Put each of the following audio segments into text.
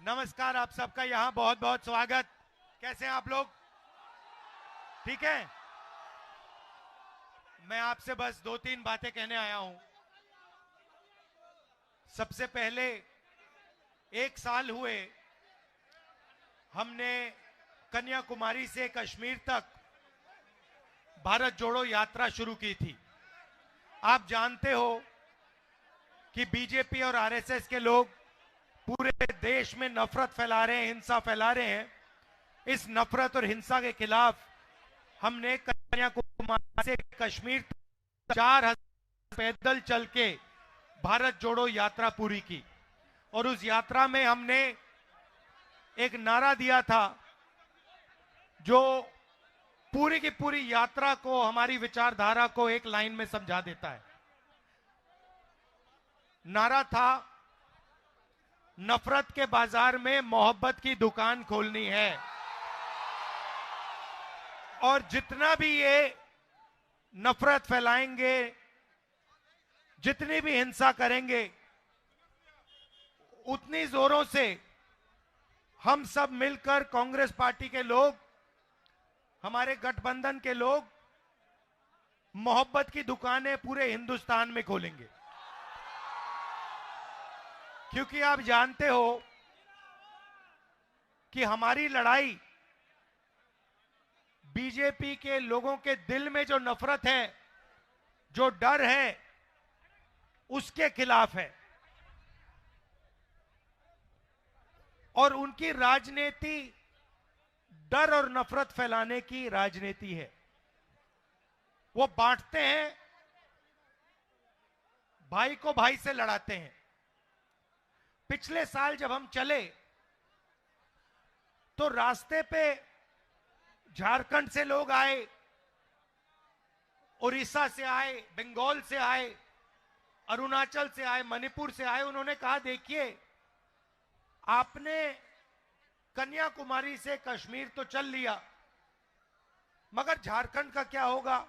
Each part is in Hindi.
नमस्कार, आप सबका यहाँ बहुत बहुत स्वागत। कैसे हैं आप लोग? ठीक है। मैं आपसे बस 2-3 बातें कहने आया हूं। सबसे पहले 1 साल हुए हमने कन्याकुमारी से कश्मीर तक भारत जोड़ो यात्रा शुरू की थी। आप जानते हो कि बीजेपी और आरएसएस के लोग पूरे देश में नफरत फैला रहे हैं, हिंसा फैला रहे हैं। इस नफरत और हिंसा के खिलाफ हमने कन्याकुमारी से कश्मीर तक 4000 पैदल चल के भारत जोड़ो यात्रा पूरी की। और उस यात्रा में हमने एक नारा दिया था जो पूरी की पूरी यात्रा को, हमारी विचारधारा को एक लाइन में समझा देता है। नारा था, नफरत के बाजार में मोहब्बत की दुकान खोलनी है। और जितना भी ये नफरत फैलाएंगे, जितनी भी हिंसा करेंगे, उतनी जोरों से हम सब मिलकर, कांग्रेस पार्टी के लोग, हमारे गठबंधन के लोग, मोहब्बत की दुकानें पूरे हिंदुस्तान में खोलेंगे। क्योंकि आप जानते हो कि हमारी लड़ाई बीजेपी के लोगों के दिल में जो नफरत है, जो डर है, उसके खिलाफ है। और उनकी राजनीति डर और नफरत फैलाने की राजनीति है। वो बांटते हैं, भाई को भाई से लड़ाते हैं। पिछले साल जब हम चले तो रास्ते पे झारखंड से लोग आए, उड़ीसा से आए, बंगाल से आए, अरुणाचल से आए, मणिपुर से आए। उन्होंने कहा, देखिए आपने कन्याकुमारी से कश्मीर तो चल लिया, मगर झारखंड का क्या होगा,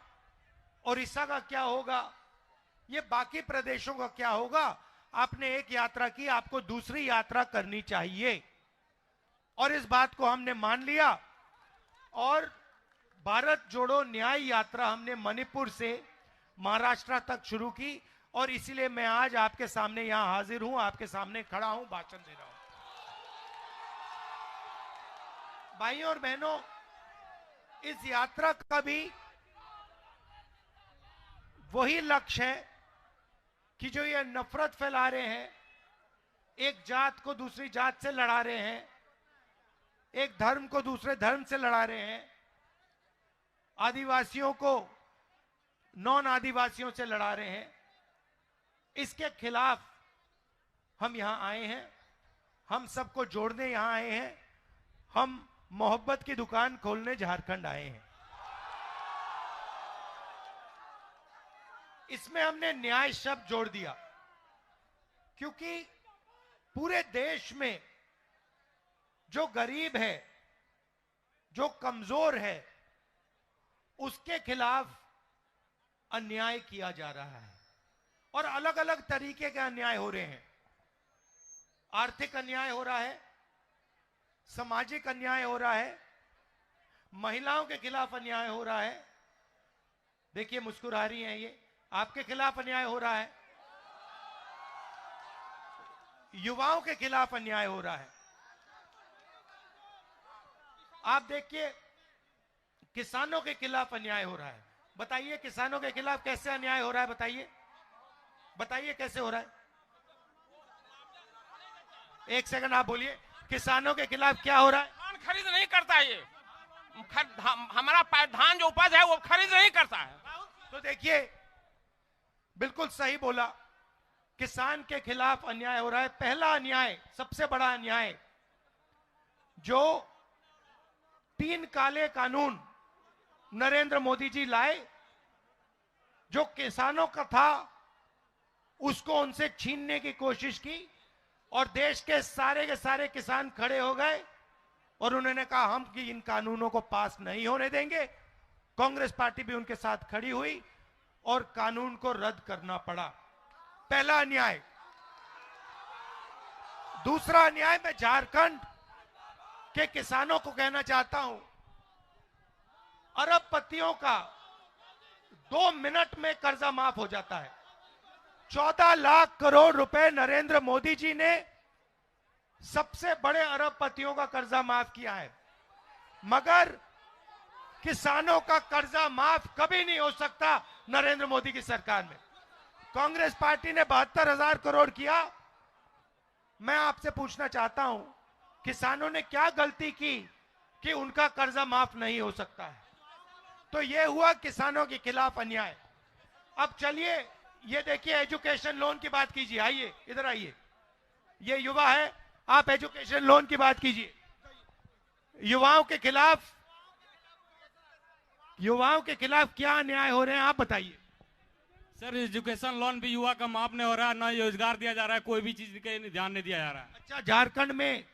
उड़ीसा का क्या होगा, ये बाकी प्रदेशों का क्या होगा? आपने एक यात्रा की, आपको दूसरी यात्रा करनी चाहिए। और इस बात को हमने मान लिया और भारत जोड़ो न्याय यात्रा हमने मणिपुर से महाराष्ट्र तक शुरू की। और इसीलिए मैं आज आपके सामने यहां हाजिर हूं, आपके सामने खड़ा हूं, भाषण दे रहा हूं। भाइयों और बहनों, इस यात्रा का भी वही लक्ष्य है कि जो ये नफरत फैला रहे हैं, एक जात को दूसरी जात से लड़ा रहे हैं, एक धर्म को दूसरे धर्म से लड़ा रहे हैं, आदिवासियों को नॉन आदिवासियों से लड़ा रहे हैं, इसके खिलाफ हम यहां आए हैं। हम सबको जोड़ने यहां आए हैं। हम मोहब्बत की दुकान खोलने झारखंड आए हैं। इसमें हमने न्याय शब्द जोड़ दिया, क्योंकि पूरे देश में जो गरीब है, जो कमजोर है, उसके खिलाफ अन्याय किया जा रहा है। और अलग अलग तरीके के अन्याय हो रहे हैं। आर्थिक अन्याय हो रहा है, सामाजिक अन्याय हो रहा है, महिलाओं के खिलाफ अन्याय हो रहा है। देखिए मुस्कुरा रही हैं, ये आपके खिलाफ अन्याय हो रहा है। युवाओं के खिलाफ अन्याय हो रहा है। आप देखिए, किसानों के खिलाफ अन्याय हो रहा है। बताइए किसानों के खिलाफ कैसे अन्याय हो रहा है? बताइए, बताइए कैसे हो रहा है? एक सेकंड आप बोलिए, किसानों के खिलाफ क्या हो रहा है? धान खरीद नहीं करता, ये हमारा धान जो उपज है वो खरीद नहीं करता है। तो देखिए, बिल्कुल सही बोला, किसान के खिलाफ अन्याय हो रहा है। पहला अन्याय, सबसे बड़ा अन्याय, जो 3 काले कानून नरेंद्र मोदी जी लाए, जो किसानों का था उसको उनसे छीनने की कोशिश की। और देश के सारे किसान खड़े हो गए और उन्होंने कहा हम कि इन कानूनों को पास नहीं होने देंगे। कांग्रेस पार्टी भी उनके साथ खड़ी हुई और कानून को रद्द करना पड़ा। पहला अन्याय। दूसरा अन्याय मैं झारखंड के किसानों को कहना चाहता हूं, अरबपतियों का 2 मिनट में कर्जा माफ हो जाता है। 14 लाख करोड़ रुपए नरेंद्र मोदी जी ने सबसे बड़े अरबपतियों का कर्जा माफ किया है, मगर किसानों का कर्जा माफ कभी नहीं हो सकता नरेंद्र मोदी की सरकार में। कांग्रेस पार्टी ने 72,000 करोड़ किया। मैं आपसे पूछना चाहता हूं, किसानों ने क्या गलती की कि उनका कर्जा माफ नहीं हो सकता है? तो यह हुआ किसानों के खिलाफ अन्याय। अब चलिए ये देखिए, एजुकेशन लोन की बात कीजिए। आइए इधर आइए, ये युवा है, आप एजुकेशन लोन की बात कीजिए। युवाओं के खिलाफ क्या अन्याय हो रहे हैं, आप बताइए। सर, एजुकेशन लोन भी युवा का माफ नहीं हो रहा है, ना रोजगार दिया जा रहा है, कोई भी चीज के ध्यान नहीं दिया जा रहा है। अच्छा, झारखंड में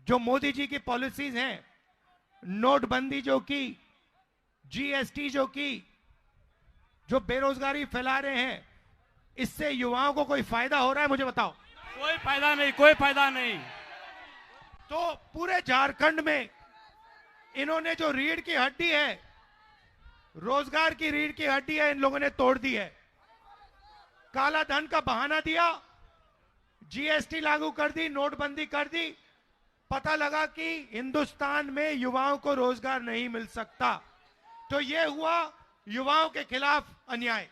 जो मोदी जी की पॉलिसीज हैं, नोटबंदी जो की, जीएसटी जो की, जो बेरोजगारी फैला रहे हैं, इससे युवाओं को कोई फायदा हो रहा है? मुझे बताओ। कोई फायदा नहीं, कोई फायदा नहीं। तो पूरे झारखंड में इन्होंने जो रीढ़ की हड्डी है, रोजगार की रीढ़ की हड्डी है, इन लोगों ने तोड़ दी है। काला धन का बहाना दिया, जीएसटी लागू कर दी, नोटबंदी कर दी, पता लगा कि हिंदुस्तान में युवाओं को रोजगार नहीं मिल सकता। तो यह हुआ युवाओं के खिलाफ अन्याय।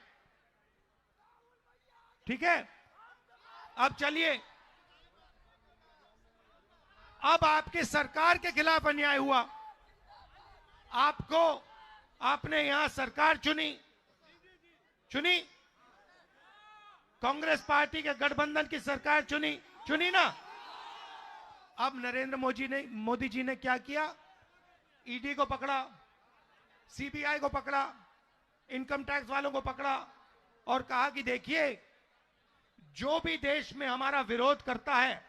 ठीक है, अब चलिए, अब आपकी सरकार के खिलाफ अन्याय हुआ। आपने यहां सरकार चुनी, कांग्रेस पार्टी के गठबंधन की सरकार चुनी ना। अब नरेंद्र मोदी जी ने क्या किया? ईडी को पकड़ा, सीबीआई को पकड़ा, इनकम टैक्स वालों को पकड़ा और कहा कि देखिए, जो भी देश में हमारा विरोध करता है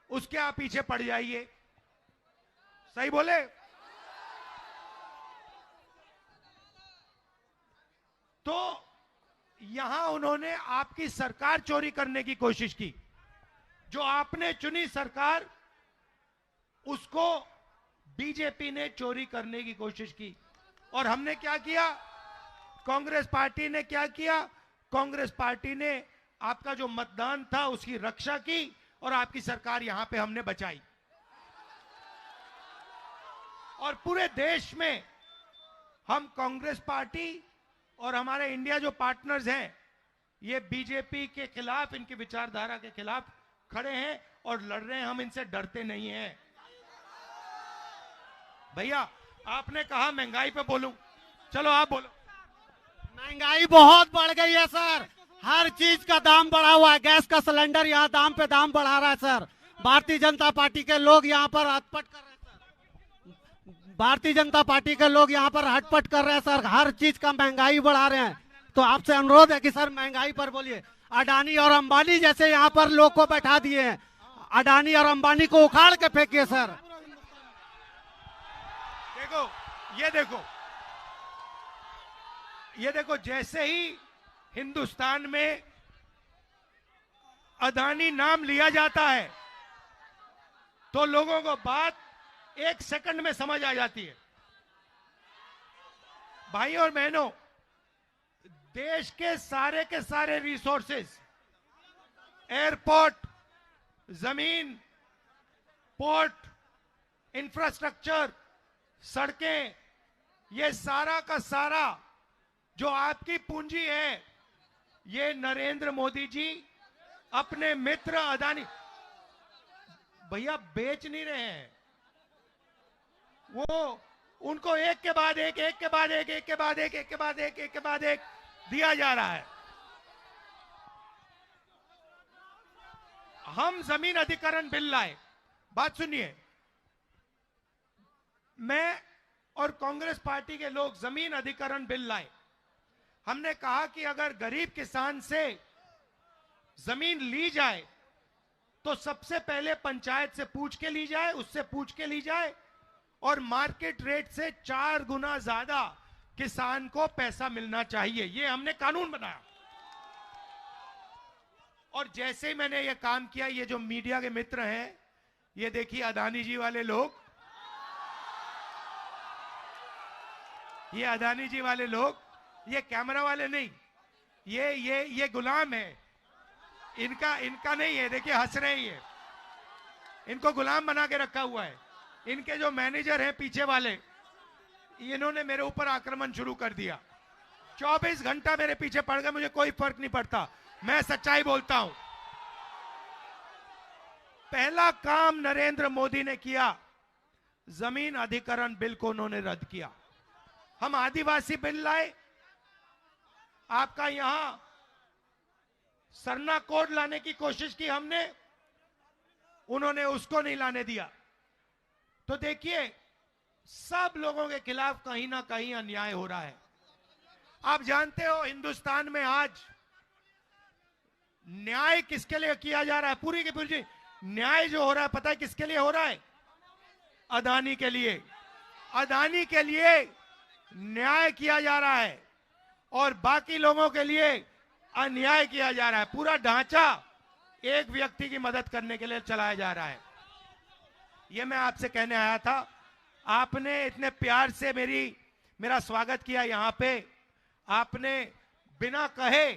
उसके आप पीछे पड़ जाइए। सही बोले? तो यहां उन्होंने आपकी सरकार चोरी करने की कोशिश की। जो आपने चुनी सरकार, उसको बीजेपी ने चोरी करने की कोशिश की। और हमने क्या किया? कांग्रेस पार्टी ने क्या किया? कांग्रेस पार्टी ने आपका जो मतदान था उसकी रक्षा की और आपकी सरकार यहां पे हमने बचाई। और पूरे देश में हम कांग्रेस पार्टी और हमारे इंडिया जो पार्टनर्स हैं, ये बीजेपी के खिलाफ, इनकी विचारधारा के खिलाफ खड़े हैं और लड़ रहे हैं। हम इनसे डरते नहीं हैं। भैया, आपने कहा महंगाई पे बोलूं, चलो आप बोलो। महंगाई बहुत बढ़ गई है सर, हर चीज का दाम बढ़ा हुआ है। गैस का सिलेंडर यहाँ दाम पे दाम बढ़ा रहा है सर। भारतीय जनता पार्टी के लोग यहाँ पर हटपट कर रहे हैं सर। भारतीय जनता पार्टी के लोग यहाँ पर हटपट कर रहे हैं सर, हर चीज का महंगाई बढ़ा रहे हैं। तो आपसे अनुरोध है कि सर महंगाई पर बोलिए। अडानी और अंबानी जैसे यहाँ पर लोग को बैठा दिए हैं, अडानी और अंबानी को उखाड़ के फेंकिए सर। ये देखो, जैसे ही हिंदुस्तान में अडानी नाम लिया जाता है तो लोगों को बात 1 सेकंड में समझ आ जाती है। भाई और बहनों, देश के सारे रिसोर्सेज, एयरपोर्ट, जमीन, पोर्ट, इंफ्रास्ट्रक्चर, सड़कें, ये सारा का सारा जो आपकी पूंजी है, ये नरेंद्र मोदी जी अपने मित्र अडानी, भैया बेच नहीं रहे हैं, वो उनको एक के बाद एक दिया जा रहा है। हम जमीन अधिग्रहण बिल लाए, बात सुनिए, मैं और कांग्रेस पार्टी के लोग जमीन अधिग्रहण बिल लाए। हमने कहा कि अगर गरीब किसान से जमीन ली जाए तो सबसे पहले पंचायत से पूछ के ली जाए, उससे पूछ के ली जाए और मार्केट रेट से 4 गुना ज्यादा किसान को पैसा मिलना चाहिए। ये हमने कानून बनाया और जैसे ही मैंने ये काम किया, ये जो मीडिया के मित्र हैं, ये देखिए अदानी जी वाले लोग, ये अदानी जी वाले लोग, ये कैमरा वाले नहीं, ये गुलाम है, इनका नहीं है। देखिए हंस रहे हैं ये, इनको गुलाम बना के रखा हुआ है। इनके जो मैनेजर हैं पीछे वाले, इन्होंने मेरे ऊपर आक्रमण शुरू कर दिया। 24 घंटा मेरे पीछे पड़ गए, मुझे कोई फर्क नहीं पड़ता, मैं सच्चाई बोलता हूं। पहला काम नरेंद्र मोदी ने किया, जमीन अधिग्रहण बिल को उन्होंने रद्द किया। हम आदिवासी बिल लाए, आपका यहां सरना कोड लाने की कोशिश की हमने, उन्होंने उसको नहीं लाने दिया। तो देखिए सब लोगों के खिलाफ कहीं ना कहीं अन्याय हो रहा है। आप जानते हो हिंदुस्तान में आज न्याय किसके लिए किया जा रहा है? पूरी की पूरी न्याय जो हो रहा है, पता है किसके लिए हो रहा है? अदानी के लिए। अदानी के लिए न्याय किया जा रहा है और बाकी लोगों के लिए अन्याय किया जा रहा है। पूरा ढांचा एक व्यक्ति की मदद करने के लिए चलाया जा रहा है। यह मैं आपसे कहने आया था। आपने इतने प्यार से मेरा स्वागत किया यहां पे, आपने बिना कहे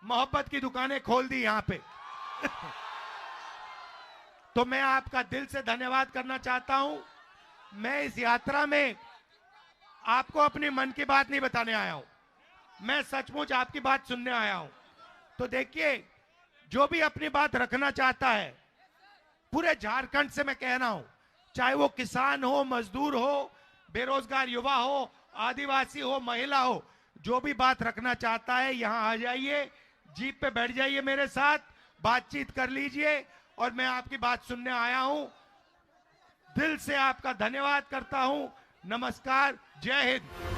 मोहब्बत की दुकानें खोल दी यहां पे। तो मैं आपका दिल से धन्यवाद करना चाहता हूं। मैं इस यात्रा में आपको अपनी मन की बात नहीं बताने आया हूं, मैं सचमुच आपकी बात सुनने आया हूं। तो देखिए जो भी अपनी बात रखना चाहता है, पूरे झारखंड से मैं कह रहा हूं, चाहे वो किसान हो, मजदूर हो, बेरोजगार युवा हो, आदिवासी हो, महिला हो, जो भी बात रखना चाहता है यहां आ जाइए, जीप पे बैठ जाइए, मेरे साथ बातचीत कर लीजिए और मैं आपकी बात सुनने आया हूं। दिल से आपका धन्यवाद करता हूं। नमस्कार, जय हिंद।